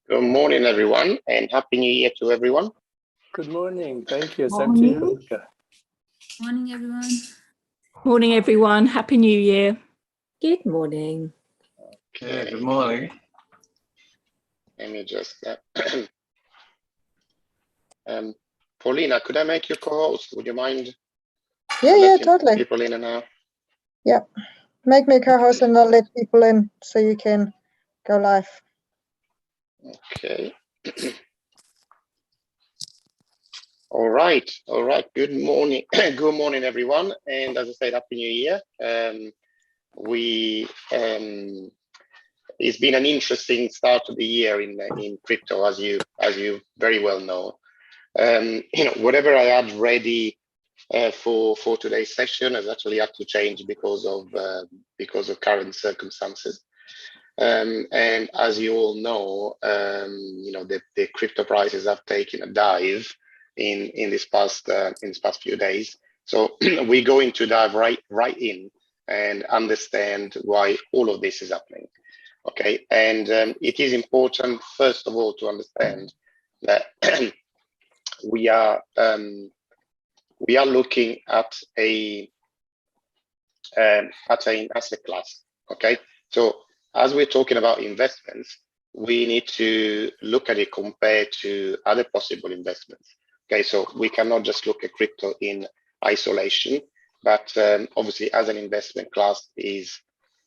Good morning, everyone, and Happy New Year to everyone. Good morning. Thank you. Same to you, Luca. Morning, everyone. Morning, everyone. Happy New Year. Good morning. Okay, good morning. Let me just... Paulina, could I make you co-host? Would you mind? Yeah, totally. People in and out. Yeah, make me co-host and I'll let people in so you can go live. Okay. All right. Good morning. Good morning, everyone. And as I said, Happy New Year. It's been an interesting start to the year in crypto, as you very well know. Whatever I had ready for today's session has actually had to change because of current circumstances. And as you all know, the crypto prices have taken a dive in this past few days. So we're going to dive right in and understand why all of this is happening. Okay, and it is important, first of all, to understand that we are looking at an asset class. Okay, so as we're talking about investments, we need to look at it compared to other possible investments. Okay, so we cannot just look at crypto in isolation, but obviously as an investment class is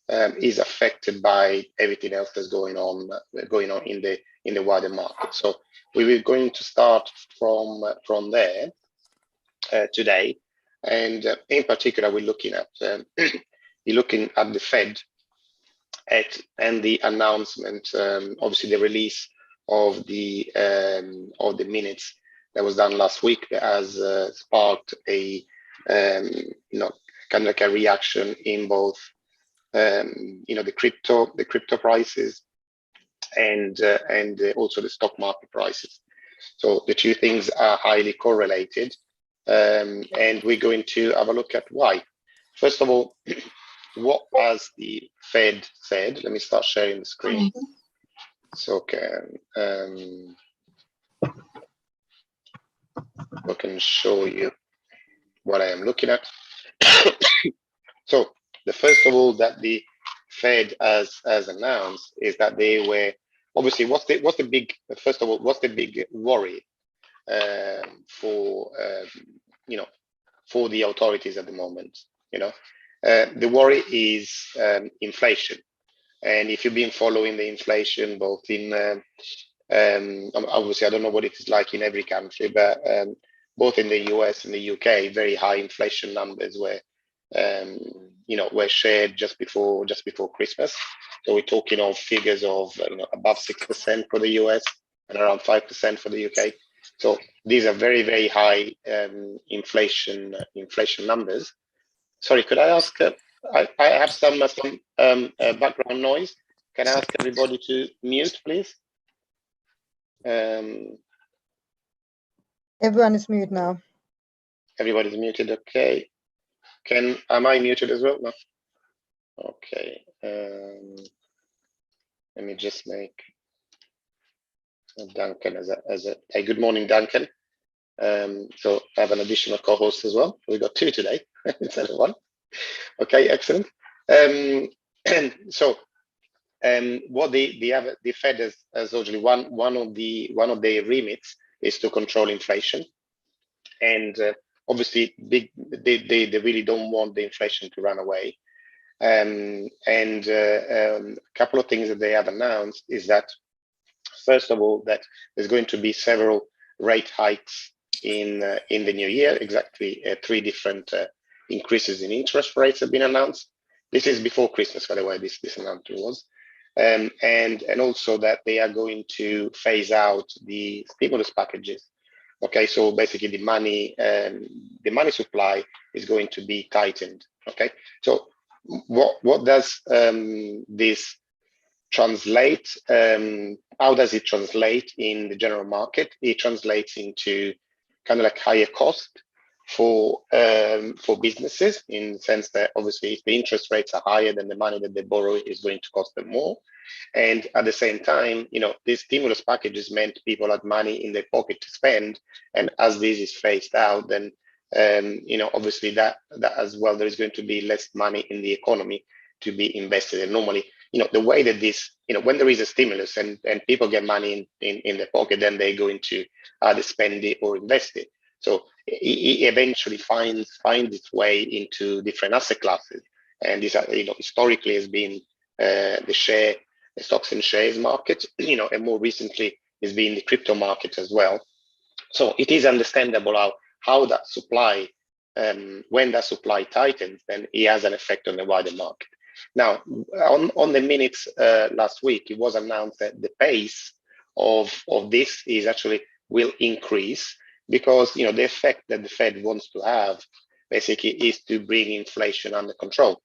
affected by everything else that's going on in the wider market. So we were going to start from there today, and in particular we're looking at the Fed and the announcement, obviously the release of the minutes that was done last week that has sparked a kind of like a reaction in both the crypto prices and also the stock market prices. So the two things are highly correlated, and we're going to have a look at why. First of all, what has the Fed said? Let me start sharing the screen so I can show you what I am looking at. So the first of all that the Fed has announced is that they were obviously what's the big worry for the authorities at the moment. The worry is inflation, and if you've been following the inflation both in obviously I don't know what it is like in every country, but both in the US and the UK, very high inflation numbers were shared just before Christmas. So we're talking of figures of above 6% for the US and around 5% for the UK. So these are very, very high inflation numbers. Sorry, could I ask? I have some background noise. Can I ask everybody to mute, please? Everyone is mute now. Everybody's muted. Okay. Am I muted as well? No. Okay. Let me just make Duncan as a good morning, Duncan. So I have an additional co-host as well. We got two today instead of one. Okay, excellent. So what the Fed has actually one of their remits is to control inflation, and obviously they really don't want the inflation to run away. A couple of things that they have announced is that, first of all, that there's going to be several rate hikes in the new year. Exactly 3 different increases in interest rates have been announced. This is before Christmas, by the way. This announcement was, and also that they are going to phase out the stimulus packages. Okay, so basically the money supply is going to be tightened. Okay, so what does this translate? How does it translate in the general market? It translates into kind of like higher cost for businesses, in the sense that obviously if the interest rates are higher, then the money that they borrow is going to cost them more. And at the same time, this stimulus packages meant people had money in their pocket to spend. And as this is phased out, then obviously that as well, there is going to be less money in the economy to be invested. And normally, the way that this, when there is a stimulus and people get money in their pocket, then they go into either spend it or invest it. So it eventually finds its way into different asset classes. And this, historically has been the stocks and shares market, and more recently has been the crypto market as well. So it is understandable how that supply, when that supply tightens, then it has an effect on the wider market. Now, on the minutes last week, it was announced that the pace of this is actually will increase, because the effect that the Fed wants to have basically is to bring inflation under control.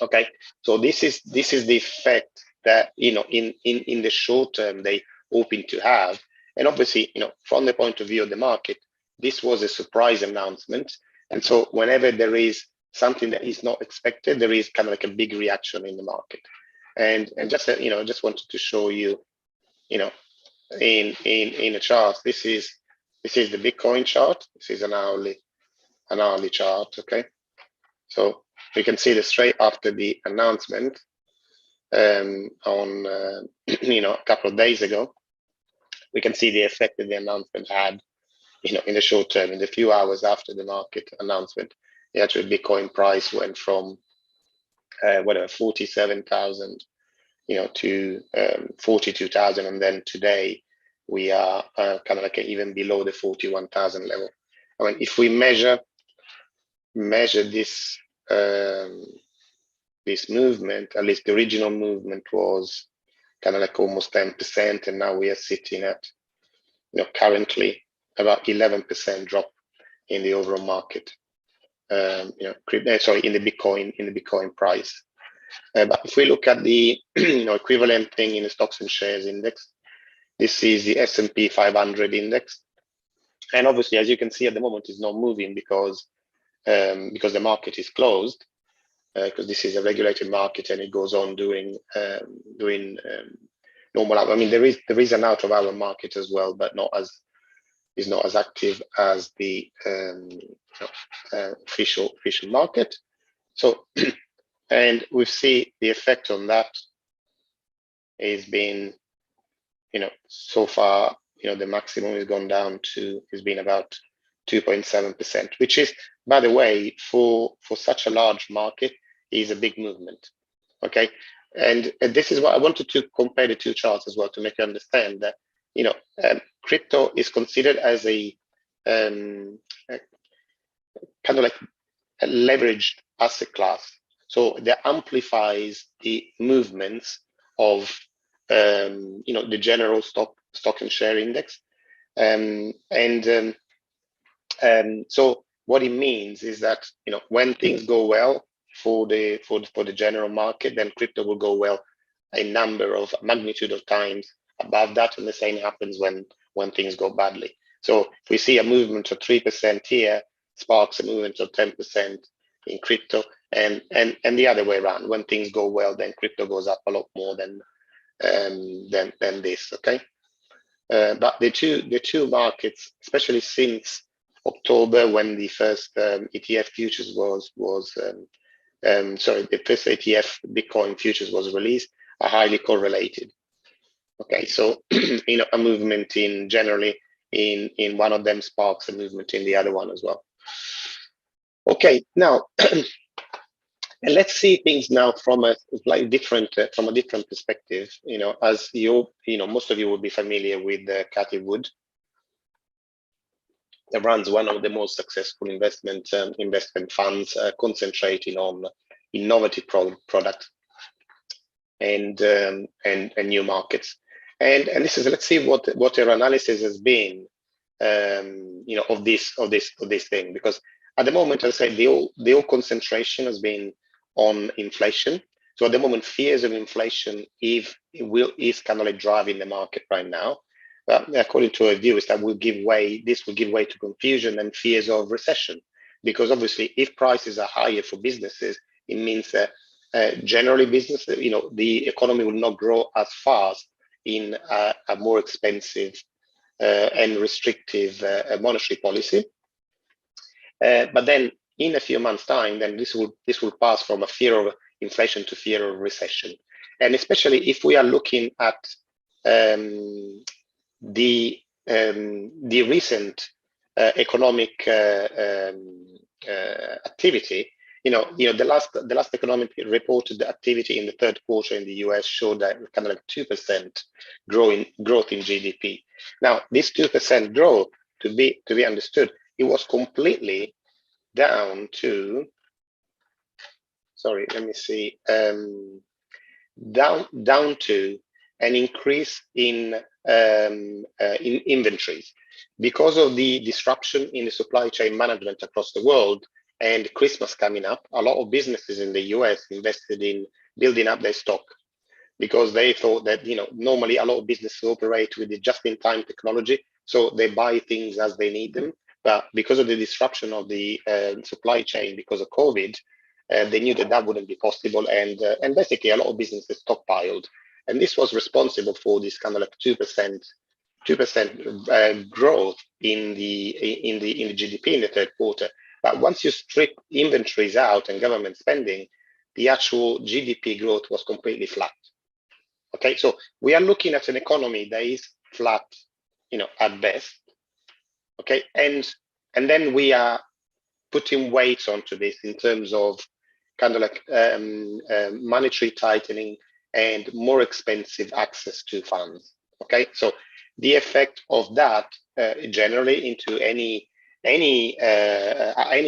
Okay, so this is the effect that in the short term they hoping to have. And obviously, from the point of view of the market, this was a surprise announcement. And so whenever there is something that is not expected, there is kind of like a big reaction in the market. And just just wanted to show you, in a chart. This is the Bitcoin chart. This is an hourly chart. Okay, so you can see that straight after the announcement on a couple of days ago, we can see the effect that the announcement had, in the short term. In the few hours after the market announcement, the actual Bitcoin price went from 47,000 to 42,000, and then today we are kind of like even below the 41,000 level. I mean, if we measure this this movement, at least the original movement was kind of like almost 10%, and now we are sitting at currently about 11% drop in the overall market. Sorry, in the Bitcoin price. But if we look at the equivalent thing in the stocks and shares index, this is the S&P 500 index, and obviously, as you can see at the moment, it's not moving because the market is closed, because this is a regulated market and it goes on doing normal. I mean, there is an out of hour market as well, but is not as active as the official market. So, and we see the effect on that has been, so far, the maximum has gone down to, has been about 2.7%, which is, by the way, for such a large market, is a big movement. Okay, and this is what I wanted to compare the two charts as well, to make you understand that crypto is considered as a kind of like a leveraged asset class, so that amplifies the movements of the general stock and share index, so what it means is that when things go well for the general market, then crypto will go well a magnitude of times above that, and the same happens when things go badly. So if we see a movement of 3% here, sparks a movement of 10% in crypto, and the other way around. When things go well, then crypto goes up a lot more than this. Okay, but the two markets, especially since October, when the first ETF futures the first ETF Bitcoin futures was released, are highly correlated. Okay, so a movement generally in one of them sparks a movement in the other one as well. Okay, now and let's see things now from a slightly different perspective. As most of you will be familiar with Cathy Wood, that runs one of the most successful investment funds, concentrating on innovative products and new markets. And this is, let's see what her analysis has been, of this thing, because at the moment, as I said, the whole concentration has been on inflation. So at the moment, fears of inflation is kind of like driving the market right now. according to a view, is that this will give way to confusion and fears of recession, because obviously, if prices are higher for businesses, it means that generally businesses, the economy will not grow as fast in a more expensive and restrictive monetary policy. But then, in a few months' time, then this will pass from a fear of inflation to fear of recession, and especially if we are looking at the recent economic activity. The last economic reported activity in the third quarter in the US showed that kind of like 2% growth in GDP. Now, this 2% growth, to be understood, it was completely down to, sorry, let me see, down to an increase in inventories because of the disruption in the supply chain management across the world. And Christmas coming up, a lot of businesses in the US invested in building up their stock because they thought that, normally a lot of businesses operate with the just-in-time technology, so they buy things as they need them. But because of the disruption of the supply chain because of COVID, they knew that wouldn't be possible, and basically a lot of businesses stockpiled, and this was responsible for this kind of like 2% growth in the GDP in the third quarter. But once you strip inventories out and government spending, the actual GDP growth was completely flat. Okay, so we are looking at an economy that is flat, at best. Okay, and then we are putting weights onto this in terms of kind of like monetary tightening and more expensive access to funds. Okay, so the effect of that generally into any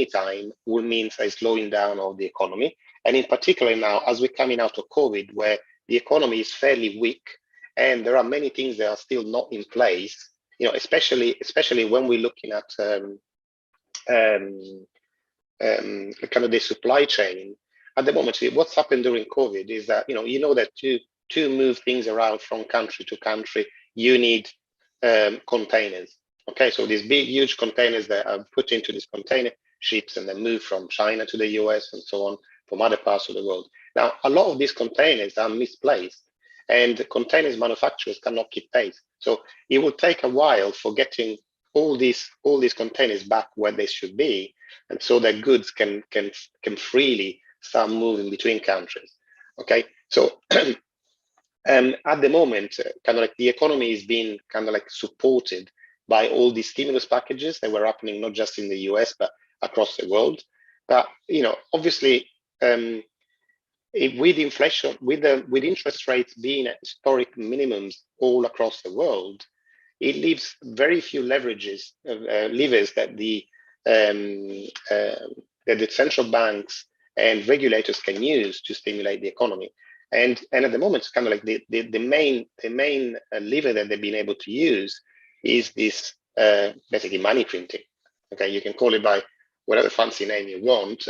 time will mean a slowing down of the economy, and in particular now as we're coming out of COVID, where the economy is fairly weak and there are many things that are still not in place. Especially when we're looking at kind of the supply chain at the moment. What's happened during COVID is that that to move things around from country to country, you need containers. Okay, so these big, huge containers that are put into these container ships and then move from China to the US and so on from other parts of the world. Now, a lot of these containers are misplaced, and containers manufacturers cannot keep pace. So it will take a while for getting all these containers back where they should be, and so that goods can freely start moving between countries. Okay, so at the moment, kind of like the economy is being kind of like supported by all these stimulus packages that were happening not just in the US but across the world. But obviously, with inflation, with interest rates being at historic minimums all across the world, it leaves very few levers that the central banks and regulators can use to stimulate the economy. And at the moment, it's kind of like the main lever that they've been able to use is this basically money printing. Okay, you can call it by whatever fancy name you want,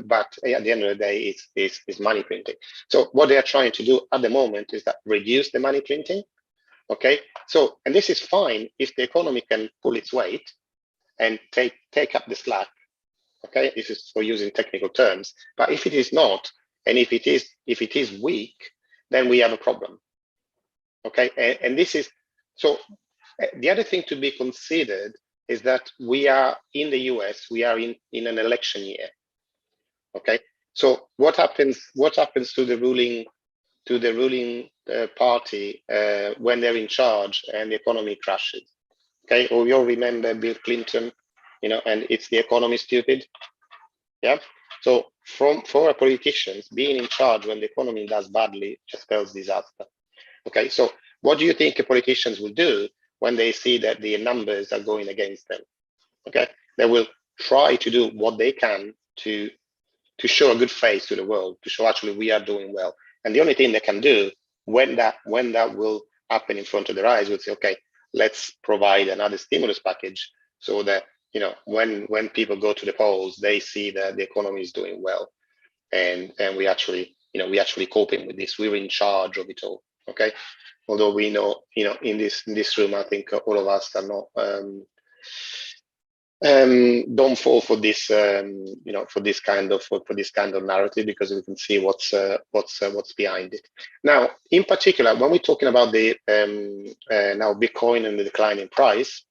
but at the end of the day, it's money printing. So what they are trying to do at the moment is that reduce the money printing. Okay, so, and this is fine if the economy can pull its weight and take up the slack. Okay, this is for using technical terms. But if it is not, and if it is weak, then we have a problem. Okay, and this is so. The other thing to be considered is that we are in the US. We are in an election year. Okay, so what happens to the ruling party when they're in charge and the economy crashes? Okay, or we all remember Bill Clinton, and it's the economy stupid. Yeah. So for our politicians, being in charge when the economy does badly just spells disaster. Okay, so what do you think the politicians will do when they see that the numbers are going against them? Okay, they will try to do what they can to show a good face to the world, to show actually we are doing well. And the only thing they can do when that will happen in front of their eyes, will say, okay, let's provide another stimulus package so that when people go to the polls, they see that the economy is doing well, and we actually coping with this. We're in charge of it all. Okay, although we know, in this room, I think all of us are not don't fall for this, for this kind of narrative, because we can see what's behind it. Now, in particular, when we're talking about the now Bitcoin and the declining price,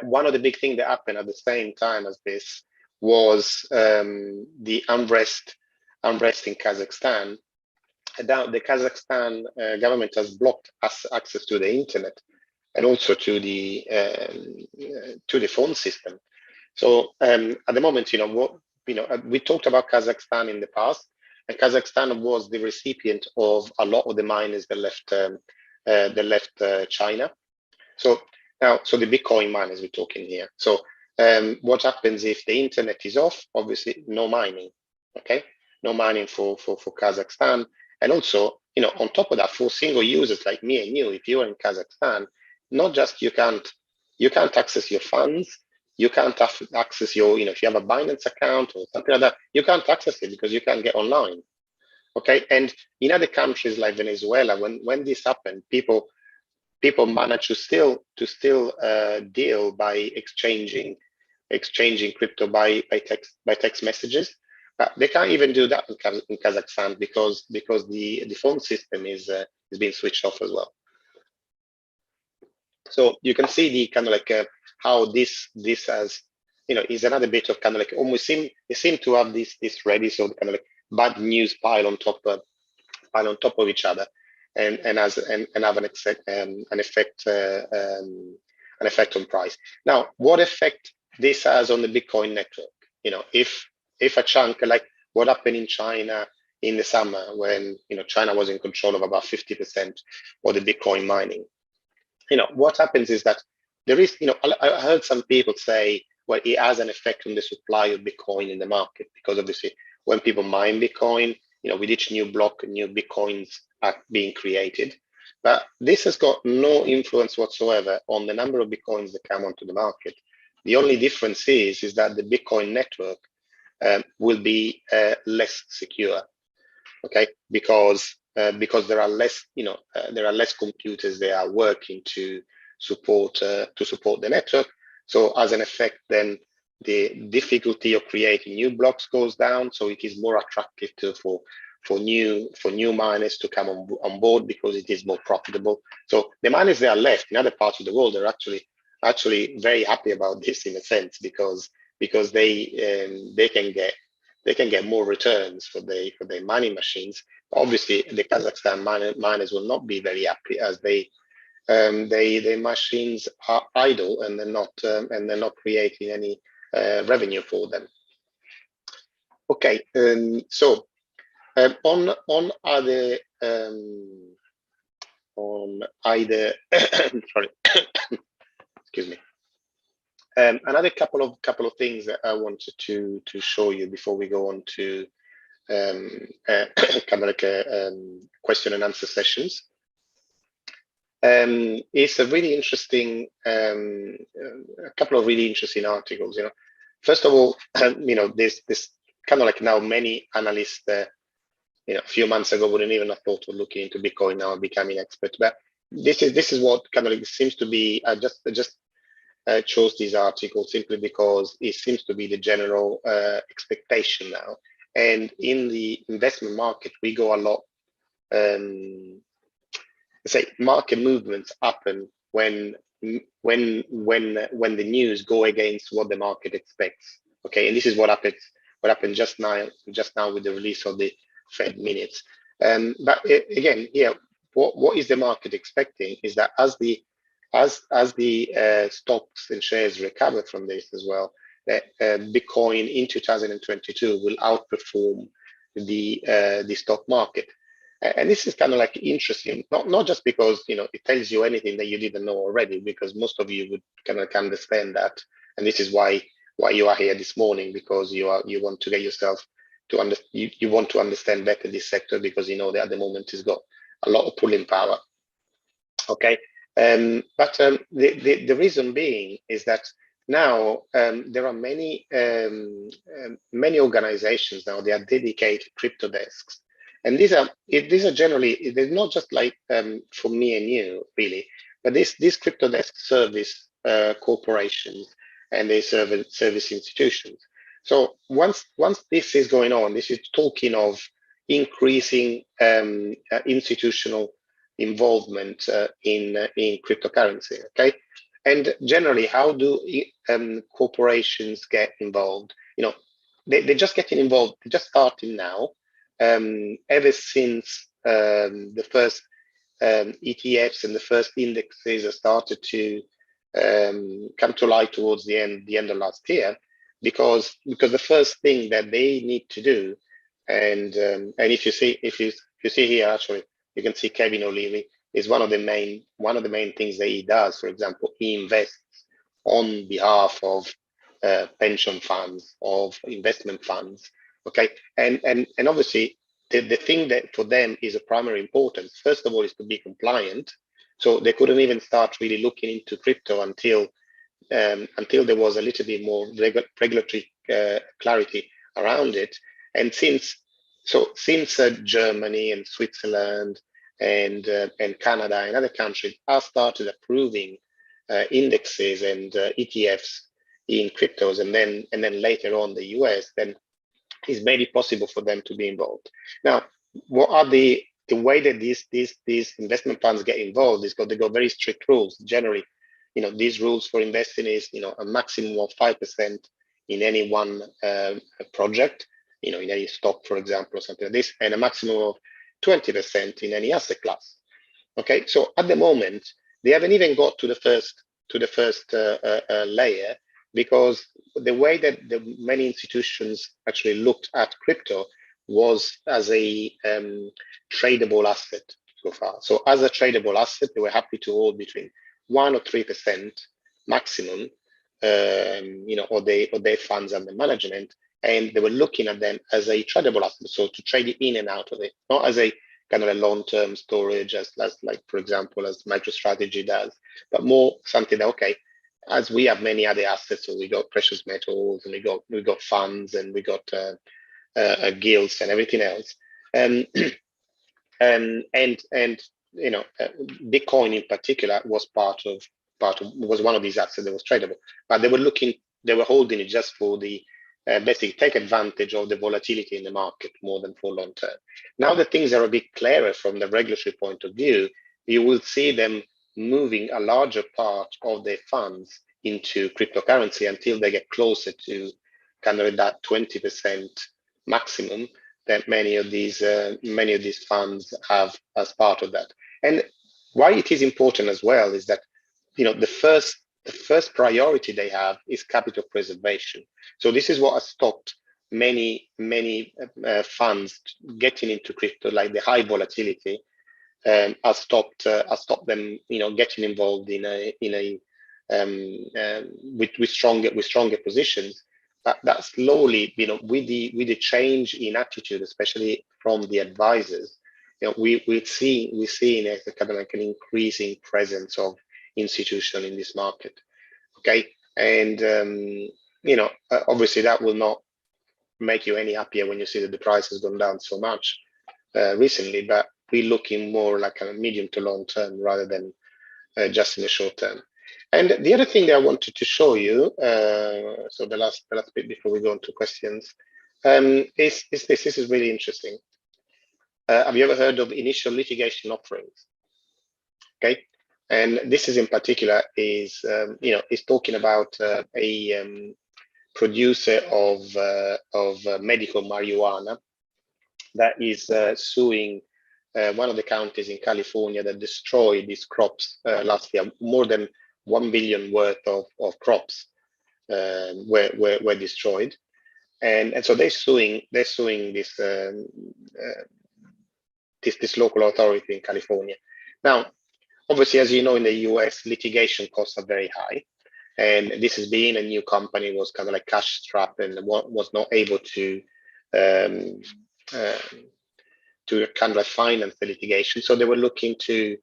one of the big things that happened at the same time as this was the unrest in Kazakhstan. Now, the Kazakhstan government has blocked access to the internet and also to the phone system. So at the moment, we talked about Kazakhstan in the past, and Kazakhstan was the recipient of a lot of the miners that left China. So the Bitcoin miners we're talking here. So what happens if the internet is off? Obviously, no mining. Okay, no mining for Kazakhstan, and also, on top of that, for single users like me and you, if you're in Kazakhstan, not just you can't access your funds, you can't access your, if you have a Binance account or something like that, you can't access it because you can't get online. Okay, and in other countries like Venezuela, when this happened, people managed to still deal by exchanging crypto by text messages. But they can't even do that in Kazakhstan because the phone system is being switched off as well. So you can see the kind of like how this has, is another bit of kind of like almost they seem to have this ready, so kind of like bad news pile on top of each other, and have an effect on price. Now, what effect this has on the Bitcoin network? If a chunk, like what happened in China in the summer when China was in control of about 50% of the Bitcoin mining. What happens is that there is, I heard some people say, well, it has an effect on the supply of Bitcoin in the market, because obviously when people mine Bitcoin, with each new block, new Bitcoins are being created. But this has got no influence whatsoever on the number of Bitcoins that come onto the market. The only difference is that the Bitcoin network will be less secure, okay? Because there are less, computers that are working to support the network. So as an effect, then the difficulty of creating new blocks goes down. So it is more attractive for new miners to come on board because it is more profitable. So the miners that are left in other parts of the world are actually very happy about this, in a sense, because they can get more returns for their mining machines. Obviously, the Kazakhstan miners will not be very happy, as their machines are idle and they're not creating any revenue for them. Okay, so on either sorry, excuse me. Another couple of things that I wanted to show you before we go on to kind of like question and answer sessions. It's a really interesting, a couple of really interesting articles. First of all, this kind of like now many analysts, a few months ago wouldn't even have thought of looking into Bitcoin now and becoming experts. But this is what kind of like seems to be. I just chose this article simply because it seems to be the general expectation now. And in the investment market, we go a lot. Say market movements happen when the news go against what the market expects. Okay, and this is what happened just now with the release of the Fed minutes. But again, here, what is the market expecting is that as the stocks and shares recover from this as well, that Bitcoin in 2022 will outperform the stock market. And this is kind of like interesting, not just because it tells you anything that you didn't know already, because most of you would kind of understand that, and this is why you are here this morning, because you want to get yourself to you want to understand better this sector, because that at the moment it's got a lot of pulling power. Okay, but the reason being is that now there are many organizations now, they are dedicated crypto desks. And these are generally, they're not just like for me and you really, but these crypto desks service corporations, and they service institutions. So once this is going on, this is talking of increasing institutional involvement in cryptocurrency. Okay, and generally, how do corporations get involved? They're just getting involved. They're just starting now. Ever since the first ETFs and the first indexes have started to come to light towards the end of last year, because the first thing that they need to do, and if you see here, actually you can see Kevin O'Leary is one of the main things that he does. For example, he invests on behalf of pension funds, of investment funds. Okay, and obviously the thing that for them is of primary importance, first of all, is to be compliant. So they couldn't even start really looking into crypto until there was a little bit more regulatory clarity around it. And since Germany and Switzerland and Canada and other countries have started approving indexes and ETFs in cryptos, and then later on the US, then it's made it possible for them to be involved. Now, what are the way that these investment funds get involved is they got very strict rules. Generally, these rules for investing is a maximum of 5% in any one project, in any stock, for example, or something like this, and a maximum of 20% in any asset class. Okay, so at the moment they haven't even got to the first layer, because the way that the many institutions actually looked at crypto was as a tradable asset so far. So as a tradable asset, they were happy to hold between 1 or 3% maximum, or their funds under management, and they were looking at them as a tradable asset, so to trade it in and out of it, not as a kind of a long-term storage, as like, for example, as MicroStrategy does, but more something that, okay, as we have many other assets, so we got precious metals, and we got funds, and we got guilds and everything else, and Bitcoin in particular was was one of these assets that was tradable, but they were holding it just for the basically take advantage of the volatility in the market more than for long term. Now that things are a bit clearer from the regulatory point of view, you will see them moving a larger part of their funds into cryptocurrency until they get closer to kind of that 20% maximum that many of these funds have as part of that. And why it is important as well is that the first priority they have is capital preservation. So this is what has stopped many funds getting into crypto, like the high volatility has stopped them getting involved with stronger positions. But that slowly, with the change in attitude, especially from the advisors, we're seeing a kind of like an increasing presence of institution in this market. Okay, and obviously that will not make you any happier when you see that the price has gone down so much recently, but we're looking more like a medium to long term rather than just in the short term. And the other thing that I wanted to show you, so the last bit before we go into questions, is this. This is really interesting. Have you ever heard of initial litigation offerings? Okay, and this is in particular is talking about a producer of medical marijuana that is suing one of the counties in California that destroyed these crops last year. More than 1 billion worth of crops were destroyed, and so they're suing this this local authority in California. Now, obviously, as you know, in the US, litigation costs are very high, and this has been a new company, was kind of like cash strapped and was not able to kind of finance the litigation. So they were looking to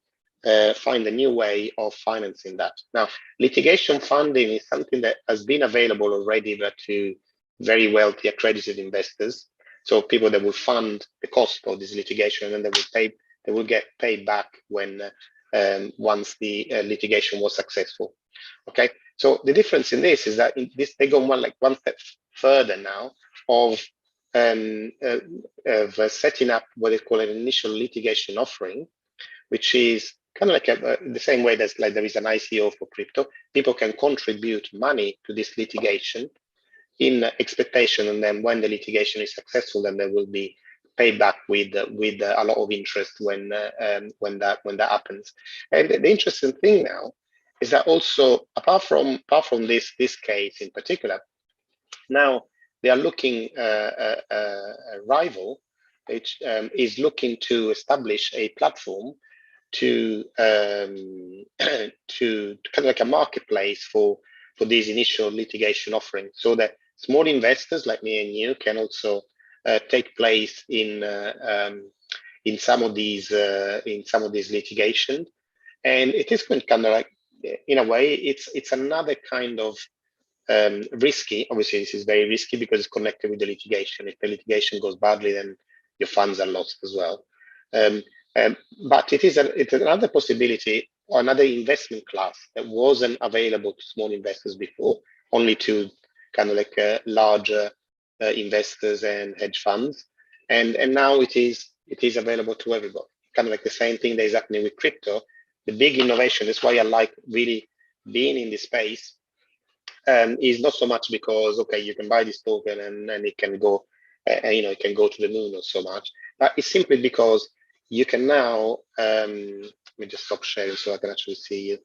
find a new way of financing that. Now, litigation funding is something that has been available already, but to very wealthy accredited investors. So people that will fund the cost of this litigation, and they will get paid back when once the litigation was successful. Okay, so the difference in this is that in this they go one step further now of setting up what they call an initial litigation offering, which is kind of like the same way that there is an ICO for crypto. People can contribute money to this litigation in expectation, and then when the litigation is successful, then there will be paid back with a lot of interest when that happens. And the interesting thing now is that also apart from this case in particular, now they are looking a rival which is looking to establish a platform to kind of like a marketplace for these initial litigation offerings, so that small investors like me and you can also take place in some of these litigation. And it is kind of like, in a way, it's another kind of risky. Obviously, this is very risky because it's connected with the litigation. If the litigation goes badly, then your funds are lost as well. But it's another possibility, or another investment class that wasn't available to small investors before, only to kind of like larger investors and hedge funds, and now it is available to everybody. Kind of like the same thing that is happening with crypto. The big innovation, that's why I like really being in this space, is not so much because, okay, you can buy this token and it can go, it can go to the moon or so much, but it's simply because you can now, let me just stop sharing so I can actually see you.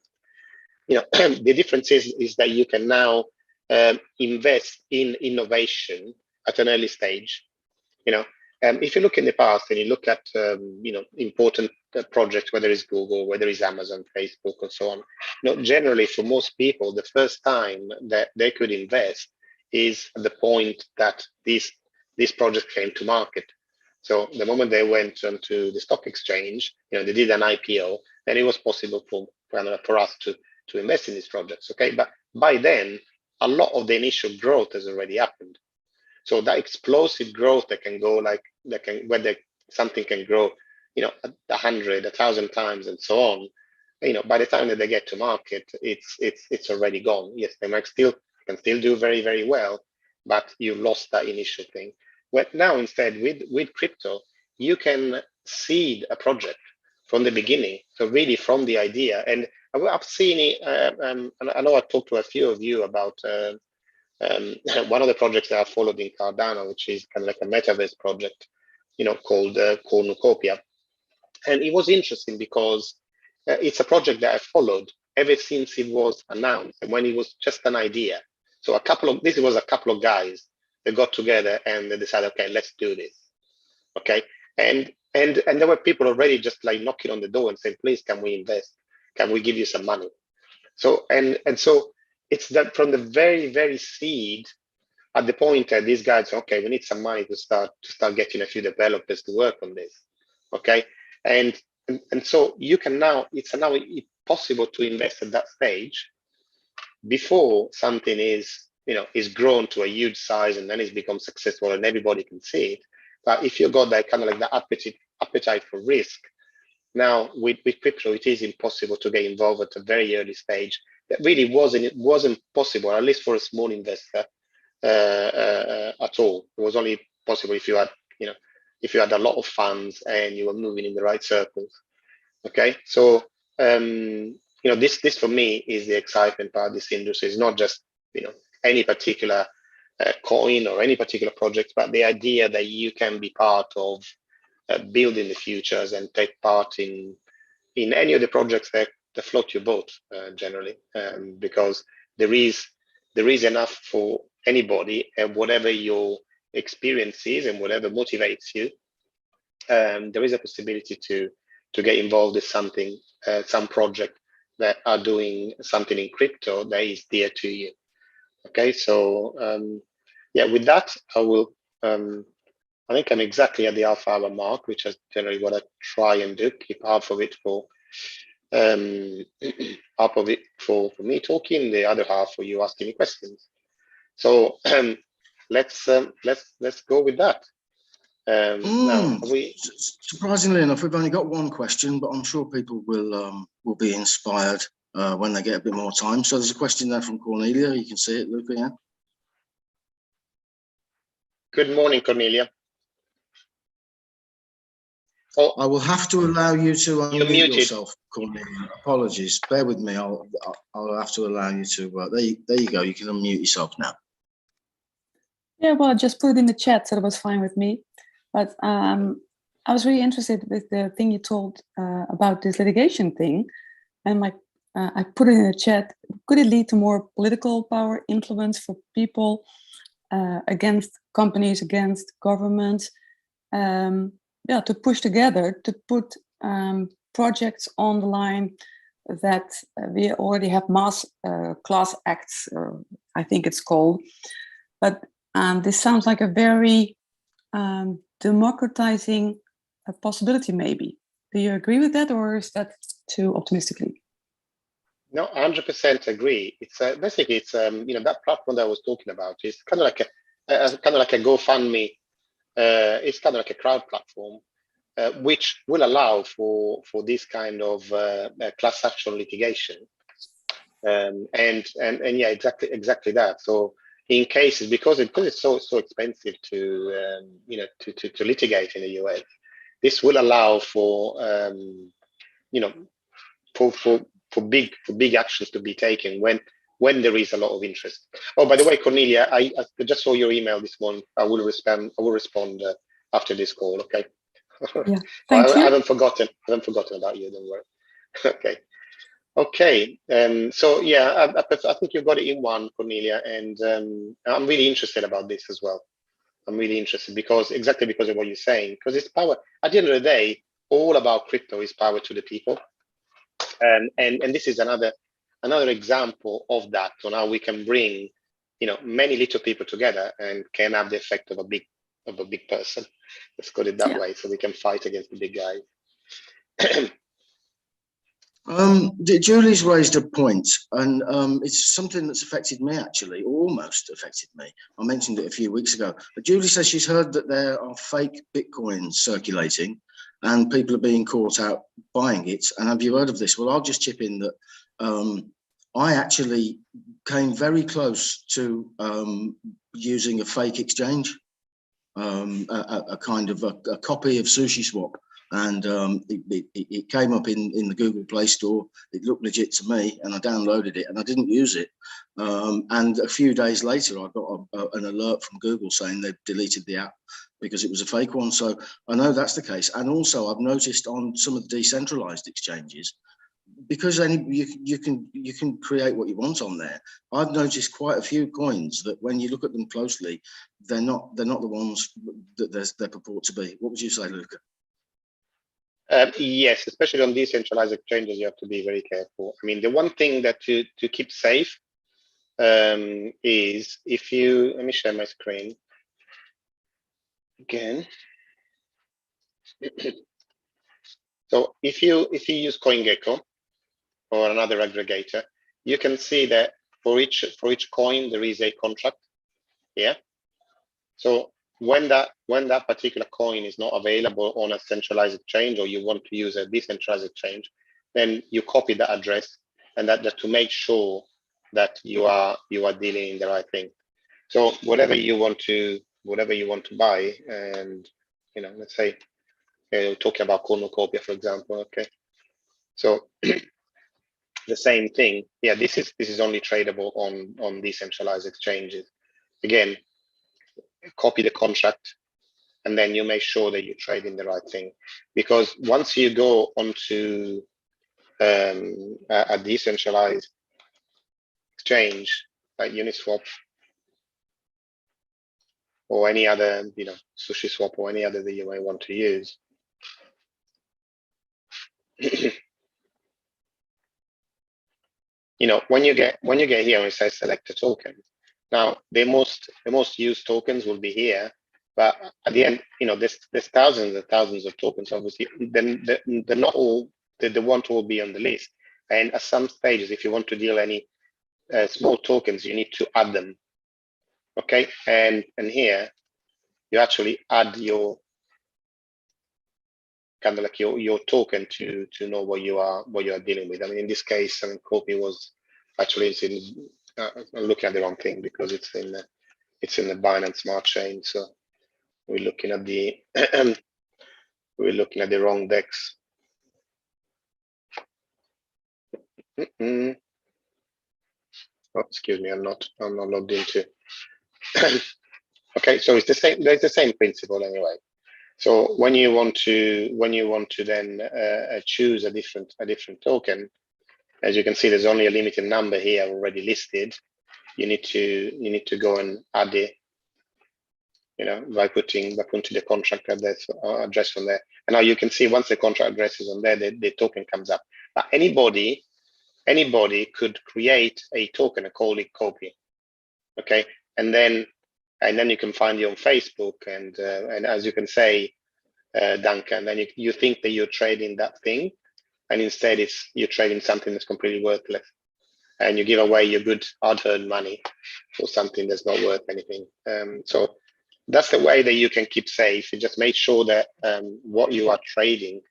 The difference is that you can now invest in innovation at an early stage. If you look in the past and you look at important projects, whether it's Google, whether it's Amazon, Facebook, and so on, generally for most people, the first time that they could invest is at the point that this project came to market. So the moment they went onto the stock exchange, they did an IPO, then it was possible for us to invest in these projects. Okay, but by then, a lot of the initial growth has already happened. So that explosive growth that can go something can grow, 100, 1,000 times and so on. By the time that they get to market, it's already gone. Yes, they can still do very, very well, but you lost that initial thing. Well, now instead with crypto, you can seed a project from the beginning. So really from the idea, and I've seen it. And I know I talked to a few of you about one of the projects that I followed in Cardano, which is kind of like a metaverse project, called Cornucopia. And it was interesting because it's a project that I followed ever since it was announced and when it was just an idea. So this was a couple of guys that got together and they decided, okay, let's do this. Okay. And there were people already just like knocking on the door and saying, please, can we invest? Can we give you some money? So, and so it's that from the very, very seed, at the point that these guys say, okay, we need some money to start getting a few developers to work on this. Okay. And so you can now, it's possible to invest at that stage before something is grown to a huge size and then it's become successful and everybody can see it. But if you got that kind of like the appetite for risk, now with crypto, it is impossible to get involved at a very early stage. That really wasn't possible, at least for a small investor, at all. It was only possible if you had a lot of funds and you were moving in the right circles. Okay, so this for me is the excitement part of this industry. It's not just any particular coin or any particular project, but the idea that you can be part of building the futures and take part in any of the projects that float your boat, generally, because there is enough for anybody, and whatever your experience is and whatever motivates you, there is a possibility to get involved in something, some project that are doing something in crypto that is dear to you. Okay, so with that, I will. I think I'm exactly at the half-hour mark, which is generally what I try and do. Keep half of it for me talking, the other half for you asking me questions. So let's go with that. Now, we surprisingly enough, we've only got one question, but I'm sure people will be inspired when they get a bit more time. So there's a question there from Cornelia. You can see it, Luca. Yeah. Good morning, Cornelia. Oh, I will have to allow you to you're unmute muted. yourself, Cornelia. Apologies. Bear with me. I'll have to allow you to. There you go. You can unmute yourself now. Yeah, well, I just put it in the chat, so it was fine with me. But I was really interested with the thing you told about this litigation thing, and I put it in the chat. Could it lead to more political power influence for people against companies, against governments? Yeah, to push together, to put projects on the line that we already have mass class acts, I think it's called. But this sounds like a very democratizing possibility, maybe. Do you agree with that, or is that too optimistically? No, 100% agree. It's basically it's that platform that I was talking about is kind of like a GoFundMe. It's kind of like a crowd platform, which will allow for this kind of class action litigation, and yeah, exactly that. So in cases because it's so expensive to to litigate in the US, this will allow for for big actions to be taken when there is a lot of interest. Oh, by the way, Cornelia, I just saw your email this morning. I will respond after this call. Okay. Yeah, thank you. I haven't forgotten about you. Don't worry. Okay. So yeah, I think you got it in one, Cornelia, and I'm really interested about this as well. I'm really interested because of what you're saying, because it's power. At the end of the day, all about crypto is power to the people, and this is another example of that, on how we can bring many little people together and can have the effect of a big person. Let's put it that way, so we can fight against the big guys. Julie's raised a point, and it's something that's affected me, actually, or almost affected me. I mentioned it a few weeks ago. But Julie says she's heard that there are fake Bitcoins circulating and people are being caught out buying it. And have you heard of this? Well, I'll just chip in that I actually came very close to using a fake exchange, a kind of a copy of SushiSwap. And it came up in the Google Play Store. It looked legit to me, and I downloaded it, and I didn't use it. And a few days later, I got an alert from Google saying they'd deleted the app because it was a fake one. So I know that's the case. And also, I've noticed on some of the decentralized exchanges, because you can create what you want on there. I've noticed quite a few coins that, when you look at them closely, they're not the ones that they purport to be. What would you say, Luca? Yes, especially on decentralized exchanges, you have to be very careful. I mean, the one thing that to keep safe is if you, let me share my screen again. So if you use CoinGecko or another aggregator, you can see that for each coin there is a contract. Yeah. So when that particular coin is not available on a centralized exchange, or you want to use a decentralized exchange, then you copy that address, and that to make sure that you are dealing in the right thing. So whatever you want to buy, and let's say talking about cornucopia, for example. Okay, so the same thing. Yeah, this is only tradable on decentralized exchanges. Again, copy the contract, and then you make sure that you trade in the right thing. Because once you go onto a decentralized exchange like Uniswap or any other, SushiSwap or any other that you may want to use, when you get here and it says select a token, now the most used tokens will be here. But at the end, there's thousands and thousands of tokens. Obviously, then they're not all. They won't all be on the list. And at some stages, if you want to deal any small tokens, you need to add them. Okay, and here you actually add your kind of like your token to know what you are dealing with. I mean, in this case, I mean, copy was actually it's in I'm looking at the wrong thing because it's in the Binance Smart Chain. So we're looking at the wrong DEX. Oh, excuse me, I'm not logged into. Okay, so it's the same. There's the same principle anyway. So when you want to then choose a different token, as you can see, there's only a limited number here already listed. You need to go and add it, by putting the contract address on there. And now you can see once the contract address is on there, the token comes up. But anybody could create a token, call it copy, okay, and then you can find you on Facebook, and as you can say, Duncan, then you think that you're trading that thing, and instead you're trading something that's completely worthless, and you give away your good hard-earned money for something that's not worth anything. So that's the way that you can keep safe. You just make sure that what you are trading,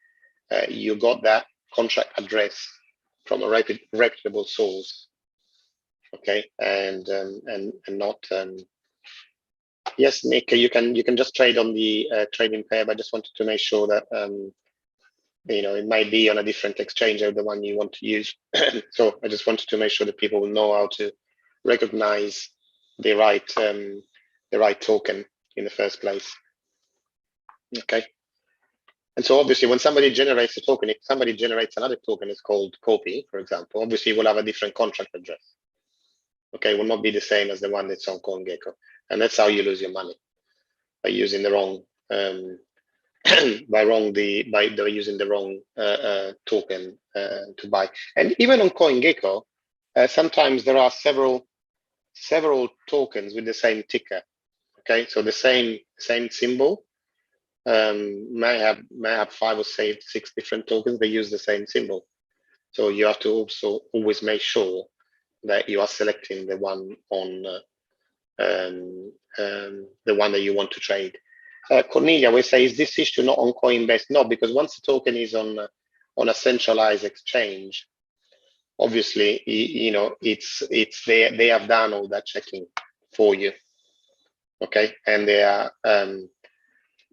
you got that contract address from a reputable source, okay, and not. Yes, Nick, you can just trade on the trading pair, but I just wanted to make sure that it might be on a different exchange of the one you want to use. So I just wanted to make sure that people will know how to recognize the right token in the first place. Okay. And so obviously when somebody generates a token, if somebody generates another token, it's called copy, for example, obviously we'll have a different contract address. Okay, it will not be the same as the one that's on CoinGecko. And that's how you lose your money, by using the wrong by using the wrong token to buy. And even on CoinGecko, sometimes there are several tokens with the same ticker. Okay, so the same symbol may have 5 or 6 different tokens that use the same symbol. So you have to also always make sure that you are selecting the one on the one that you want to trade. Cornelia will say, is this issue not on Coinbase? No, because once the token is on a centralized exchange, obviously, it's they have done all that checking for you, okay, and they are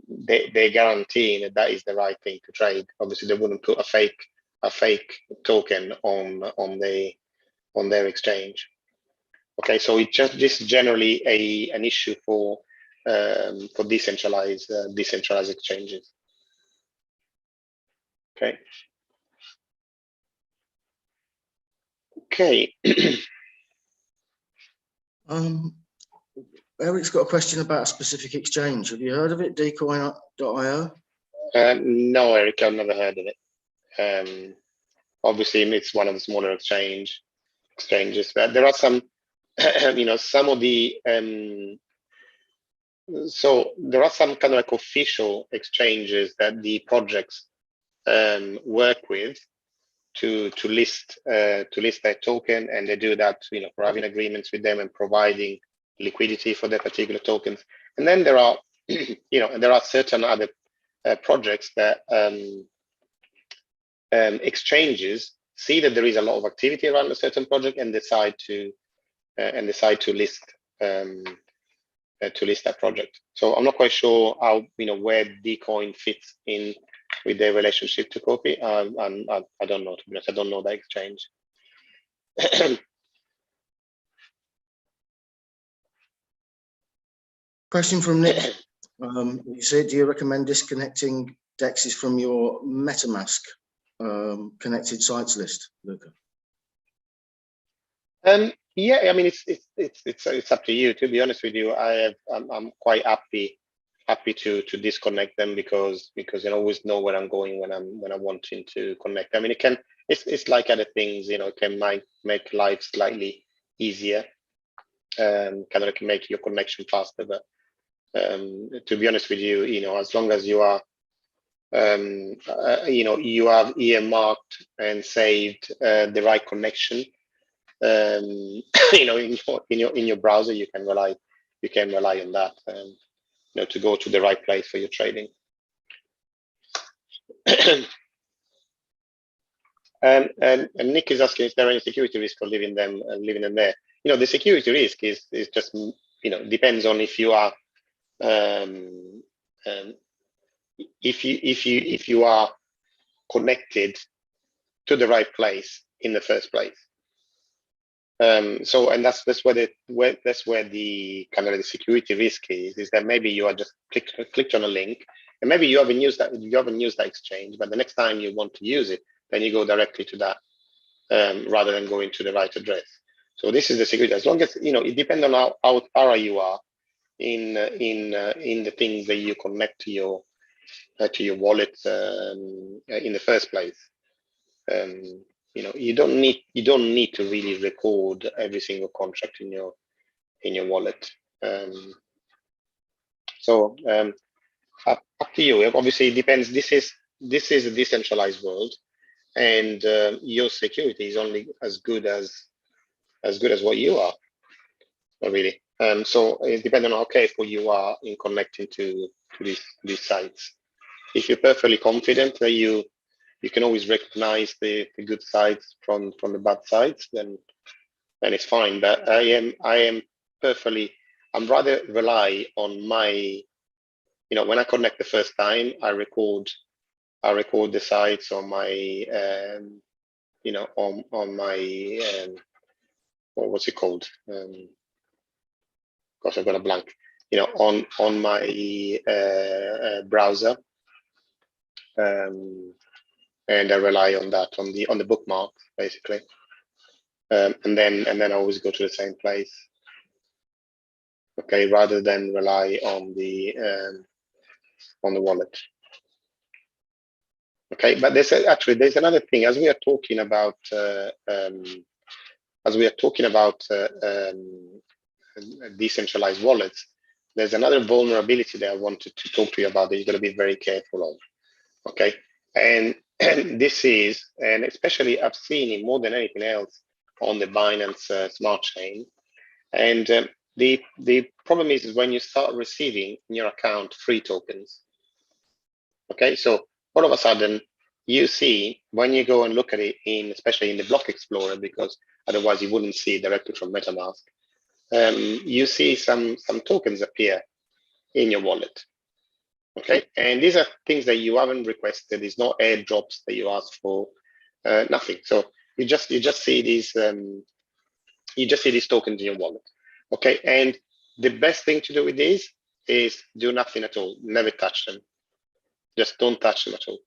they guarantee that is the right thing to trade. Obviously, they wouldn't put a fake token on their exchange. Okay, so this is generally an issue for decentralized exchanges. Okay. Okay. Eric's got a question about a specific exchange. Have you heard of it, Decoin.io? No, Eric, I've never heard of it. Obviously, it's one of the smaller exchanges, but there are some, some of the. So there are some kind of like official exchanges that the projects work with to list their token, and they do that, for having agreements with them and providing liquidity for their particular tokens. And then there are, and there are certain other projects that exchanges see that there is a lot of activity around a certain project and decide to list that project. So I'm not quite sure how where Dcoin fits in with their relationship to Copy. I don't know, to be honest. I don't know that exchange. Question from Nick. You said, do you recommend disconnecting DEXs from your MetaMask connected sites list, Luca? Yeah, I mean it's up to you. To be honest with you, I'm quite happy to disconnect them because I always know where I'm going when I'm wanting to connect. I mean, it's like other things, it can make life slightly easier, kind of like make your connection faster. But to be honest with you, as long as you are, you have earmarked and saved the right connection, in your browser, you can rely on that, to go to the right place for your trading. and Nick is asking, is there any security risk for leaving them there? You know, the security risk is just, you know, depends on if you are if you are connected to the right place in the first place. So, and that's where the kind of the security risk is that maybe you are just clicked on a link, and maybe you haven't used that exchange, but the next time you want to use it, then you go directly to that rather than going to the right address. So this is the security. As long as, you know, it depends on how thorough you are in the things that you connect to your wallet in the first place. You know, you don't need to really record every single contract in your wallet. So up to you. Obviously, it depends. This is a decentralized world, and your security is only as good as what you are. Really. So it depends on how careful you are in connecting to these sites. If you're perfectly confident that you can always recognize the good sides from the bad sides, then it's fine. But I'm rather rely on my, you know, when I connect the first time, I record the sites on my, you know, on my, what's it called? Gosh, I've got a blank. You know, on my browser. And I rely on that on the bookmark basically, and then I always go to the same place. Okay, rather than rely on the wallet. Okay, but there's another thing as we are talking about decentralized wallets. There's another vulnerability that I wanted to talk to you about that you've got to be very careful of. Okay, and this is, and especially I've seen it more than anything else on the Binance Smart Chain. And the problem is when you start receiving in your account free tokens. Okay, so all of a sudden you see when you go and look at it especially in the Block Explorer, because otherwise you wouldn't see it directly from MetaMask. You see some tokens appear in your wallet. Okay, and these are things that you haven't requested. There's no airdrops that you asked for, nothing. So you just see these tokens in your wallet. Okay, and the best thing to do with these is do nothing at all. Never touch them. Just don't touch them at all.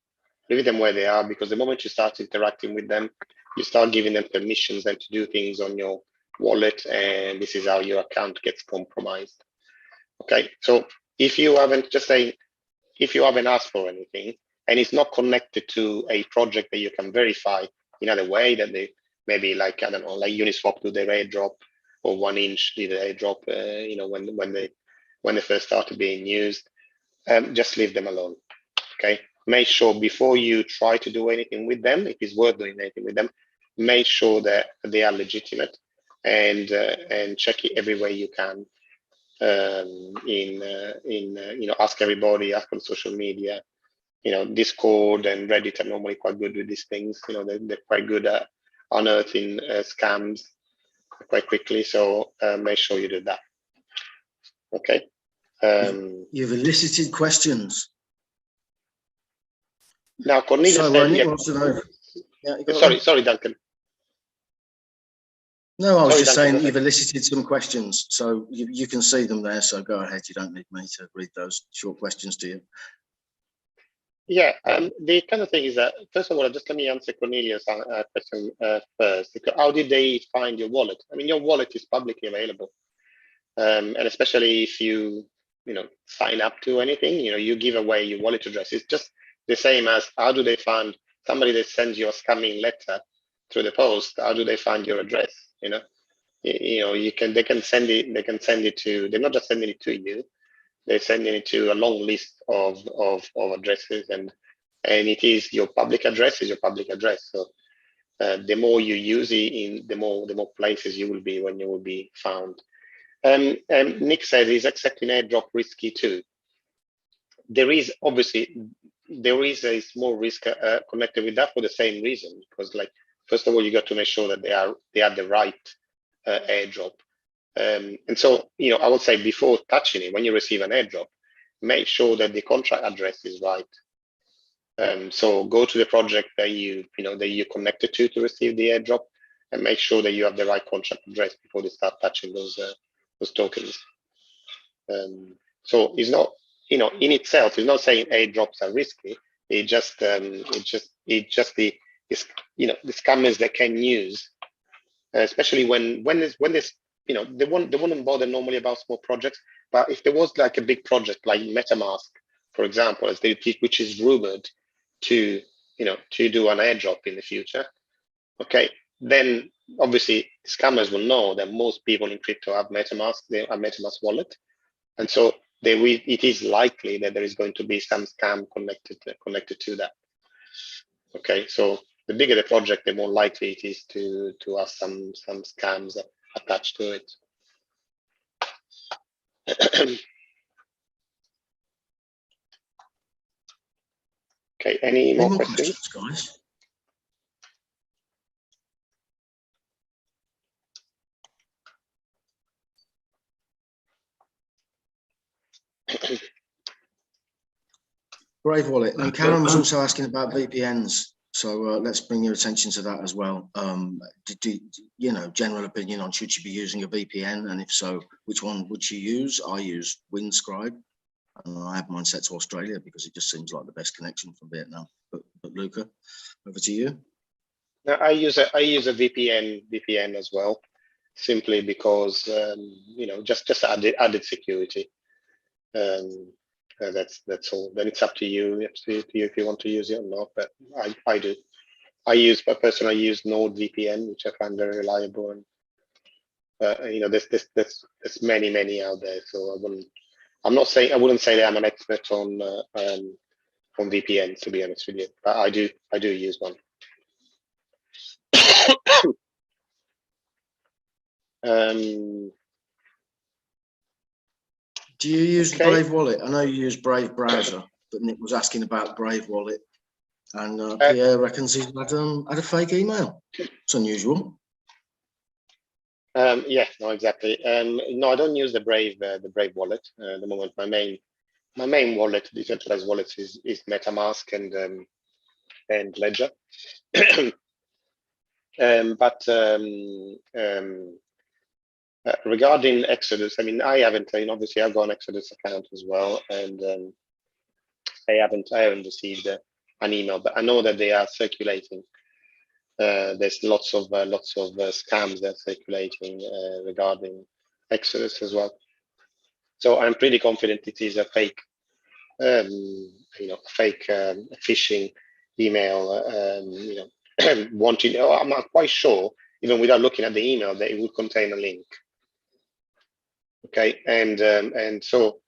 Leave them where they are, because the moment you start interacting with them, you start giving them permissions and to do things on your wallet, and this is how your account gets compromised. Okay, so if you haven't asked for anything and it's not connected to a project that you can verify in other way, that they maybe, like, I don't know, like Uniswap do their airdrop, or 1inch did an airdrop, you know, when they first started being used, just leave them alone. Okay, make sure before you try to do anything with them, if it's worth doing anything with them, make sure that they are legitimate, and check it every way you can. You know, ask everybody, ask on social media. You know, Discord and Reddit are normally quite good with these things. You know, they're quite good at unearthing scams quite quickly. So make sure you do that. Okay. You've elicited questions. Now, Cornelia So, said, wants to know. Yeah, sorry, Duncan. No, I was Sorry, just Duncan, saying you've elicited some questions, so you can see them there. So go ahead. You don't need me to read those short questions to you. Yeah, the kind of thing is that, first of all, just let me answer Cornelia's question first. How did they find your wallet? I mean, your wallet is publicly available, and especially if you sign up to anything, you give away your wallet address. It's just the same as how do they find somebody that sends you a scamming letter through the post? How do they find your address? They can send it to. They're not just sending it to you. They're sending it to a long list of addresses, and it is your public address is your public address. So the more you use it, the more places you will be when you will be found. Nick says, is accepting airdrop risky too? There is obviously, there is a small risk connected with that for the same reason, because like, first of all, you got to make sure that they are the right airdrop. And so, I would say before touching it, when you receive an airdrop, make sure that the contract address is right. So go to the project that you connected to receive the airdrop, and make sure that you have the right contract address before they start touching those tokens. So it's not, in itself, it's not saying airdrops are risky. It's just the scammers that can use, especially when there's they wouldn't bother normally about small projects. But if there was like a big project like MetaMask, for example, which is rumored to do an airdrop in the future, okay, then obviously scammers will know that most people in crypto have MetaMask, they have MetaMask wallet, and so it is likely that there is going to be some scam connected to that. Okay, so the bigger the project, the more likely it is to have some scams attached to it. Okay, any more questions, guys? Brave Wallet. And Karen was also asking about VPNs. So let's bring your attention to that as well. General opinion on should you be using a VPN, and if so, which one would you use? I use Windscribe. I have mine set to Australia because it just seems like the best connection from Vietnam. But Luca, over to you. Now, I use a VPN as well, simply because just added security. That's all. Then it's up to you. If you want to use it or not. But I do. I use NordVPN, which I find very reliable, and there's many out there. So I wouldn't say that I'm an expert on VPN, to be honest with you, but I do use one. Do you use Brave Wallet? I know you use Brave Browser, but Nick was asking about Brave Wallet, and Pierre reckons he's had a fake email. It's unusual. Yeah, no, exactly. No, I don't use the Brave wallet at the moment. My main wallet, decentralized wallets, is MetaMask and Ledger. Regarding Exodus, I mean, I haven't. Obviously, I've got an Exodus account as well, and I haven't received an email, but I know that they are circulating. There's lots of scams that are circulating regarding Exodus as well. So I'm pretty confident it is a fake, phishing email. Wanting. I'm not quite sure, even without looking at the email, that it would contain a link. Okay, and so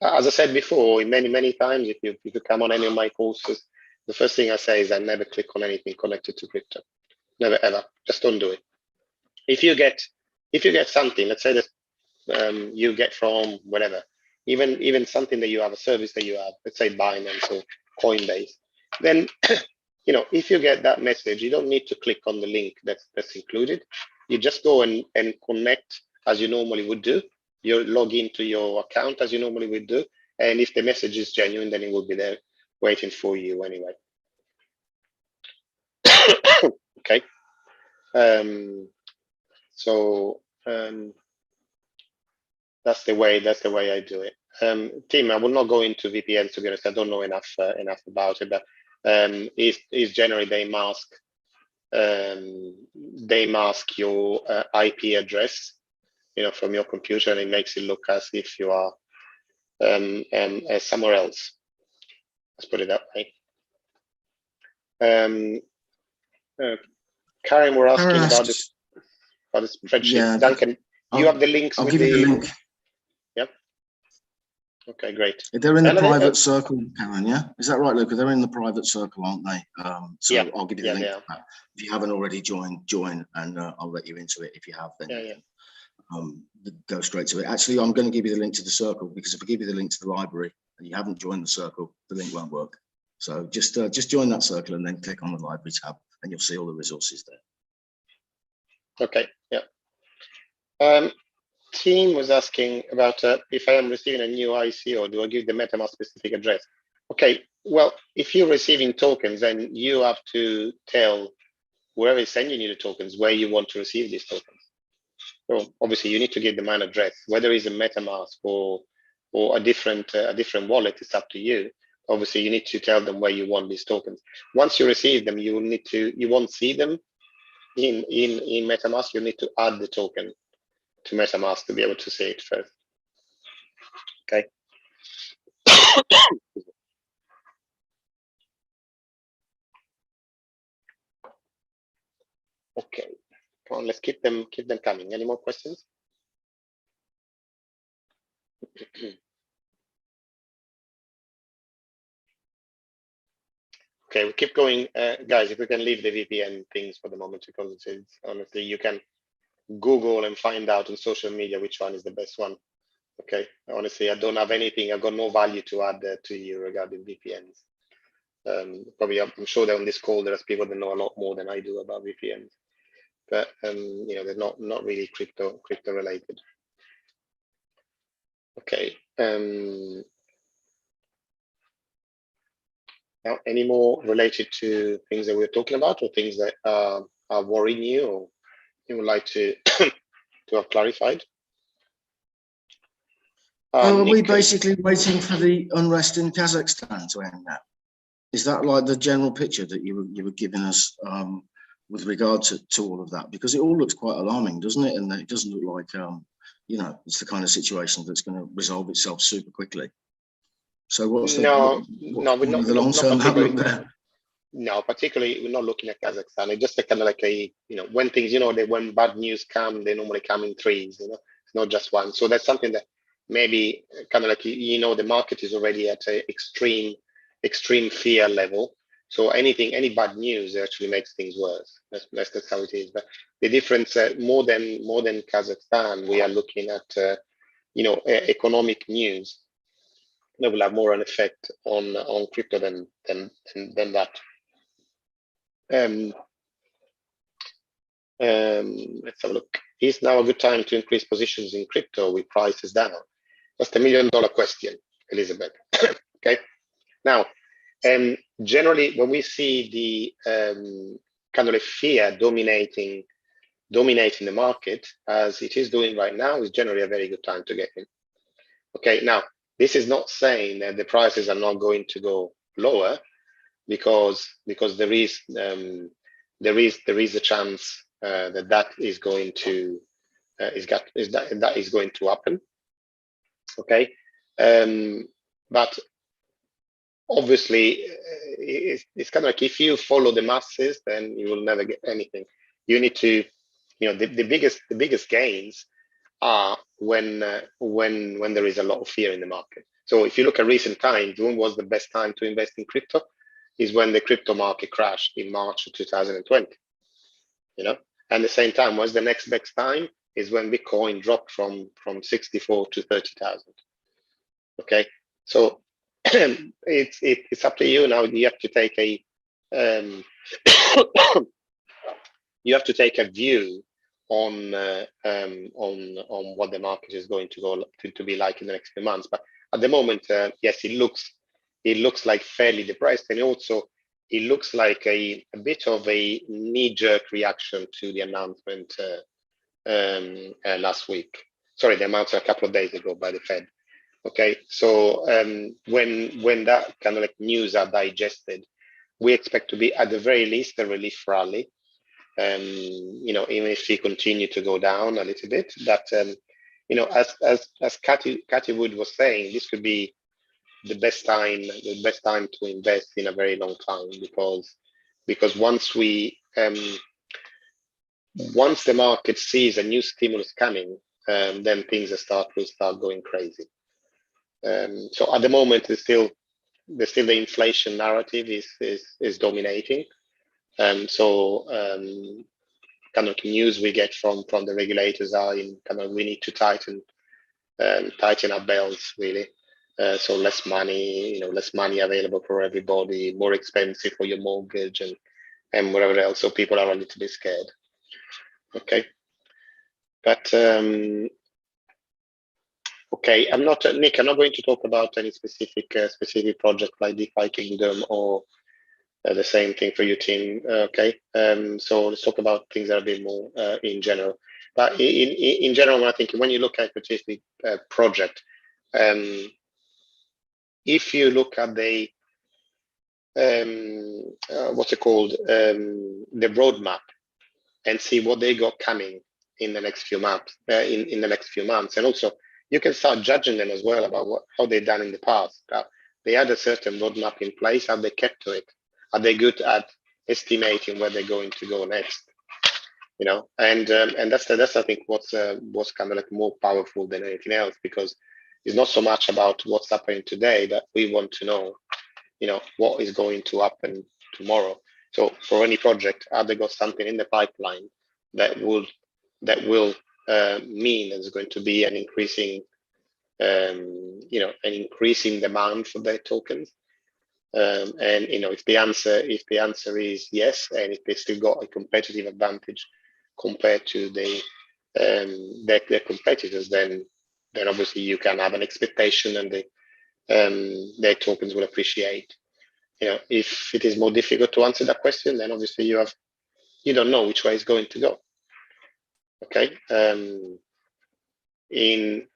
as I said before, many times, if you come on any of my courses, the first thing I say is I never click on anything connected to crypto. Never ever. Just don't do it. If you get something, let's say that you get from whatever, even something that you have, a service that you have, let's say Binance or Coinbase, then if you get that message, you don't need to click on the link that's included. You just go and connect as you normally would do. You log into your account as you normally would do, and if the message is genuine, then it will be there waiting for you anyway. Okay. So that's the way I do it. Tim, I will not go into VPNs, to be honest. I don't know enough about it, but is generally they mask your IP address, from your computer, and it makes it look as if you are somewhere else. Let's put it that way. Karen, we're asking about the spreadsheet. Yeah, Duncan, you have the links. I'll give you the link. Yep. Okay, great. They're in the private circle, Karen. Yeah, is that right, Luca? They're in the private circle, aren't they? So yeah, I'll give you the link. Yeah. If you haven't already join, and I'll let you into it. If you have, then go straight to it. Actually, I'm going to give you the link to the circle, because if I give you the link to the library and you haven't joined the circle, the link won't work. So just join that circle and then click on the library tab, and you'll see all the resources there. Okay, yeah. Team was asking about if I am receiving a new ICO, do I give the MetaMask specific address? Okay, well, if you're receiving tokens, then you have to tell whoever is sending you the tokens where you want to receive these tokens. So obviously, you need to give them an address, whether it's a MetaMask or a different wallet. It's up to you. Obviously, you need to tell them where you want these tokens. Once you receive them, you won't see them in MetaMask. You need to add the token to MetaMask to be able to see it first. Okay. Okay. Come on, let's keep them coming. Any more questions? Okay, we keep going, guys. If we can leave the VPN things for the moment, because it's honestly, you can Google and find out on social media which one is the best one. Okay, honestly, I don't have anything. I've got no value to add to you regarding VPNs. Probably, I'm sure that on this call there's people that know a lot more than I do about VPNs, but you know, they're not really crypto related. Okay. Now, any more related to things that we're talking about, or things that are worrying you, or you would like to to have clarified? Are we basically waiting for the unrest in Kazakhstan to end now? Is that like the general picture that you were giving us with regard to all of that? Because it all looks quite alarming, doesn't it? And it doesn't look like you know, it's the kind of situation that's going to resolve itself super quickly. So what's the long-term outlook there? No, particularly we're not looking at Kazakhstan. It's just a kind of like a, you know, when things, you know, when bad news come, they normally come in threes, you know, it's not just one. So that's something that maybe kind of like, you know, the market is already at an extreme fear level. So any bad news actually makes things worse. That's how it is. But the difference, more than Kazakhstan, we are looking at, you know, economic news that will have more an effect on crypto than that. Let's have a look. Is now a good time to increase positions in crypto with prices down? That's the $1 million question, Elizabeth. Okay. Now, generally, when we see the kind of a fear dominating the market, as it is doing right now, is generally a very good time to get in. Okay. Now, this is not saying that the prices are not going to go lower, because there is a chance that is going to happen. Okay, but obviously it's kind of like, if you follow the masses, then you will never get anything. You need to, you know, the biggest gains are when there is a lot of fear in the market. So if you look at recent times, when was the best time to invest in crypto? Is when the crypto market crashed in March of 2020. You know, and the same time was the next best time is when Bitcoin dropped from 64 to 30,000. Okay, so it's up to you now. You have to take a view on what the market is going to go to be like in the next few months. But at the moment, yes, it looks like fairly depressed, and also it looks like a bit of a knee-jerk reaction to the announcement last week. Sorry, the announcement a couple of days ago by the Fed. Okay, so when that kind of like news are digested, we expect to be at the very least a relief rally. You know, even if we continue to go down a little bit, that you know, as Cathy Wood was saying, this could be the best time to invest in a very long time, because once the market sees a new stimulus coming, then things will start going crazy. So at the moment, there's still the inflation narrative is dominating. So kind of news we get from the regulators are in kind of, we need to tighten our belts really. So less money, less money available for everybody, more expensive for your mortgage and whatever else. So people are a little bit scared. Okay, but okay, Nick. I'm not going to talk about any specific project like DeFi Kingdom or the same thing for your team. Okay, so let's talk about things that are a bit more in general. But in general, I think when you look at a specific project, if you look at the what's it called, the roadmap, and see what they got coming in the next few months, in the next few months, and also you can start judging them as well about how they've done in the past. They had a certain roadmap in place. Have they kept to it? Are they good at estimating where they're going to go next? And that's I think what's kind of like more powerful than anything else, because it's not so much about what's happening today, that we want to know, what is going to happen tomorrow. So for any project, have they got something in the pipeline that will mean there's going to be an increasing demand for their tokens? And if the answer is yes, and if they still got a competitive advantage compared to their competitors, then obviously you can have an expectation, and their tokens will appreciate. If it is more difficult to answer that question, then obviously you don't know which way it's going to go. Okay. In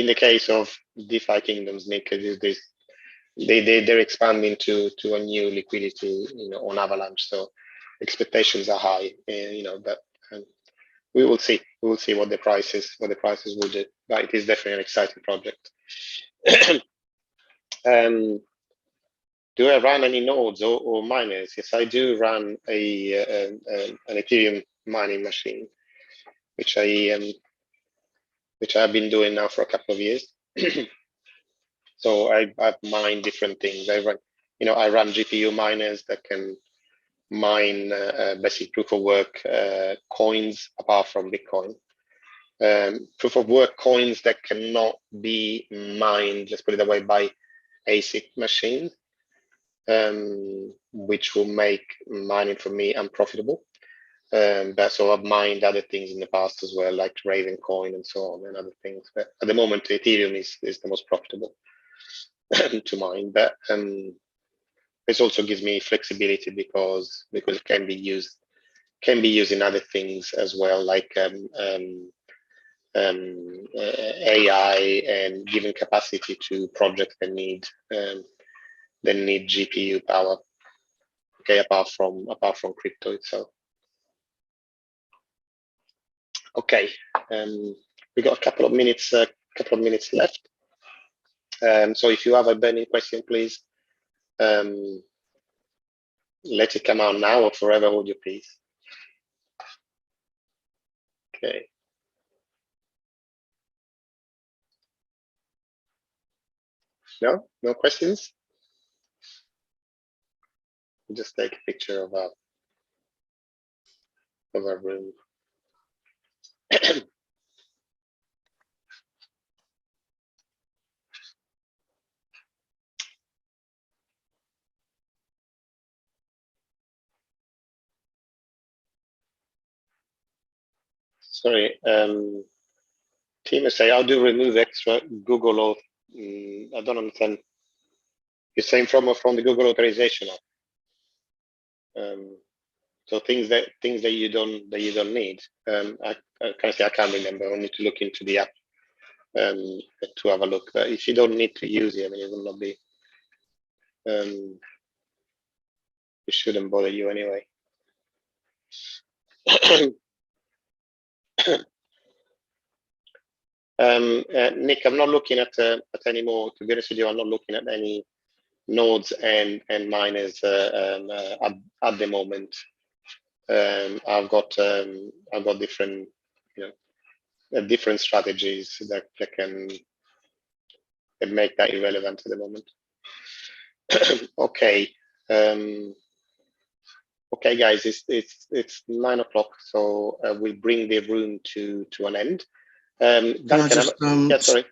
the case of DeFi Kingdoms, Nick, they're expanding to a new liquidity, on Avalanche. So expectations are high, but we will see. We will see what the prices will do. But it is definitely an exciting project. Do I run any nodes or miners? Yes, I do run an Ethereum mining machine, which I have been doing now for a couple of years. So I've mined different things. I run GPU miners that can mine basic proof of work coins apart from Bitcoin. Proof of work coins that cannot be mined, let's put it that way, by ASIC machines, which will make mining for me unprofitable. But so I've mined other things in the past as well, like Raven coin and so on, and other things. But at the moment, Ethereum is the most profitable to mine. But this also gives me flexibility because it can be used in other things as well, like AI, and giving capacity to projects that need GPU power. Okay, apart from crypto itself. Okay, we got a couple of minutes left. So if you have a burning question, please let it come out now or forever hold your peace. Okay. No questions? We'll just take a picture of our room. Sorry, team say, how do you remove extra Google auth? I don't understand. You're saying from the Google authorization app. So things that you don't need. I can't remember. I need to look into the app to have a look. But if you don't need to use it, I mean, it will not be. It shouldn't bother you anyway. Nick, I'm not looking at any more. To be honest with you, I'm not looking at any nodes and miners at the moment. I've got different different strategies that can make that irrelevant at the moment. Okay. Okay, guys, it's 9 o'clock, so we'll bring the room to an end. Duncan, Can I just yeah, sorry.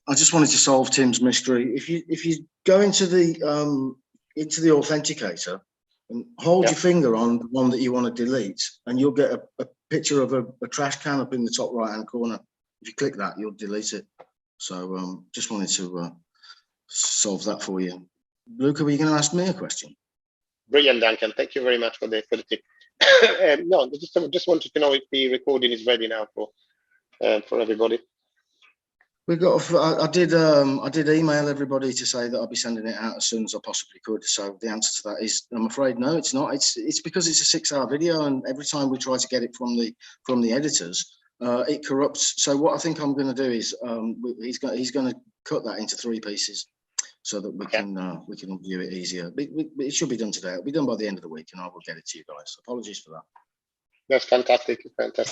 I just wanted to solve Tim's mystery. If you go into the authenticator and hold your finger on the one that you want to delete, and you'll get a picture of a trash can up in the top right hand corner. If you click that, you'll delete it. So just wanted to solve that for you. Luca, were you going to ask me a question? Brilliant, Duncan. Thank you very much for the tip. No, just wanted to know if the recording is ready now for everybody. We got. I did email everybody to say that I'll be sending it out as soon as I possibly could. So the answer to that is, I'm afraid, no, it's not. It's because it's a 6-hour video, and every time we try to get it from the editors, it corrupts. So what I think I'm going to do is, he's going to cut that into 3 pieces, so that we can view it easier. It should be done today. It'll be done by the end of the week, and I will get it to you guys. Apologies for that. That's fantastic, Duncan.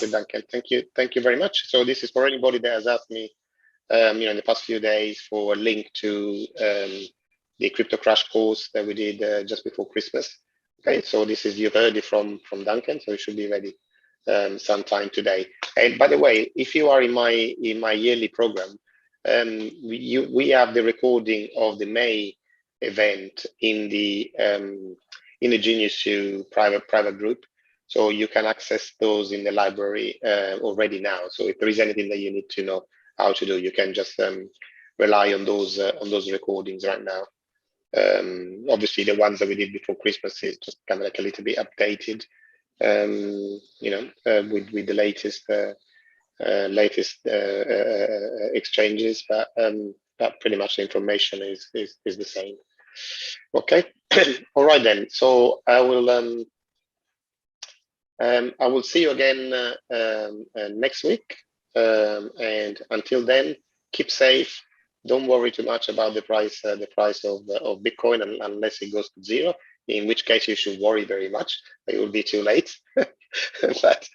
Thank you very much. So this is for anybody that has asked me, in the past few days, for a link to the crypto crash course that we did just before Christmas. Okay, so this is, you've heard it from Duncan, so it should be ready sometime today. And by the way, if you are in my yearly program, we have the recording of the May event in the Genius U private group. So you can access those in the library already now. So if there is anything that you need to know how to do, you can just rely on those recordings right now. Obviously, the ones that we did before Christmas is just kind of like a little bit updated, with the latest exchanges, but pretty much the information is the same. Okay, all right then. So I will see you again next week. And until then, keep safe. Don't worry too much about the price of Bitcoin unless it goes to 0. In which case, you should worry very much. It will be too late. But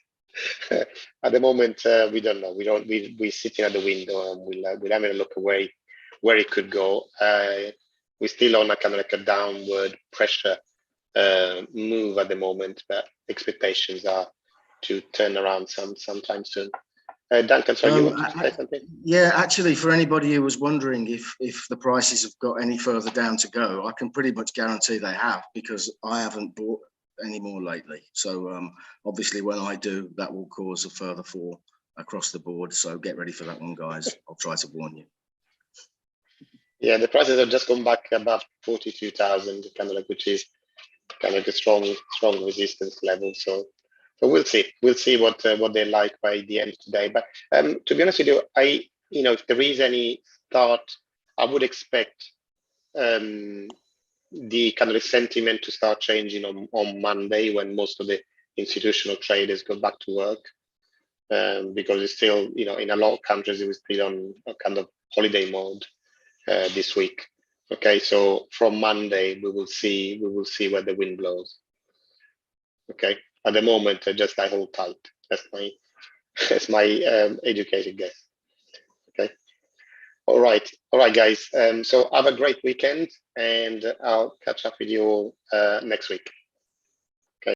at the moment, we don't know. We're sitting at the window, and we're having a look at where it could go. We're still on a kind of like a downward pressure move at the moment, but expectations are to turn around sometime soon. Duncan, sorry, you want to say something? Yeah, actually, for anybody who was wondering if the prices have got any further down to go, I can pretty much guarantee they have, because I haven't bought any more lately. So obviously, when I do, that will cause a further fall across the board. So get ready for that one, guys. I'll try to warn you. Yeah, the prices have just gone back above 42,000, kind of like, which is kind of like a strong resistance level. So we'll see what they're like by the end of today. But to be honest with you, if there is any start, I would expect the kind of the sentiment to start changing on Monday, when most of the institutional traders go back to work, because it's still, in a lot of countries, it was still on a kind of holiday mode this week. Okay, so from Monday we will see where the wind blows. Okay, at the moment, I hold tight. That's my educated guess. Okay. All right, guys. So have a great weekend, and I'll catch up with you all next week.